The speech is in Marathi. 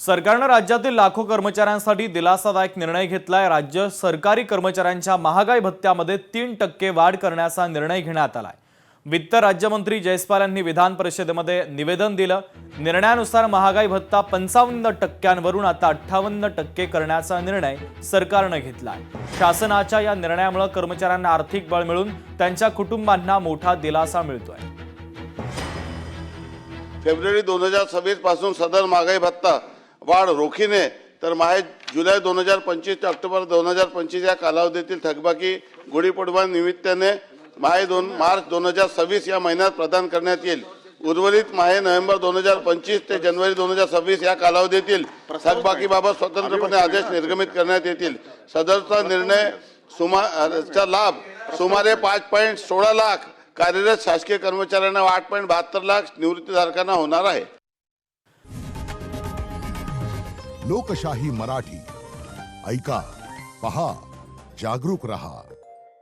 सरकारनं राज्यातील लाखो कर्मचाऱ्यांसाठी दिलासादायक निर्णय घेतलाय। राज्य सरकारी कर्मचाऱ्यांच्या महागाई भत्त्यामध्ये 3% वाढ करण्याचा निर्णय घेण्यात आलाय। वित्त राज्यमंत्री जयस्वाल यांनी विधान परिषदेमध्ये निवेदन दिलं। निर्णयानुसार महागाई भत्ता 55% आता 58% करण्याचा निर्णय सरकारनं घेतलाय। शासनाच्या या निर्णयामुळे कर्मचाऱ्यांना आर्थिक बळ मिळून त्यांच्या कुटुंबांना मोठा दिलासा मिळतोय। फेब्रुवारी 2026 पासून सदर महागाई भत्ता वाढ रोखीने तर जुलै 2025 ते ऑक्टोबर 2025 या कालावधीतील थकबाकी गुढीपाडवा निमित्ताने मार्च 2026 या महिन्यात प्रदान करण्यात येईल। उर्वरित नोव्हेंबर 2025 ते जानेवारी 2026 या कालावधीतील थकबाकीबाबत स्वतंत्रपणे आदेश निर्गमित करण्यात येतील। सदरचा निर्णय लाभ सुमारे 5.16 लाख कार्यरत शासकीय कर्मचाऱ्यांना 8.72 लाख निवृत्तीधारकांना होणार आहे। लोकशाही मराठी ऐका, पहा, जागरूक रहा।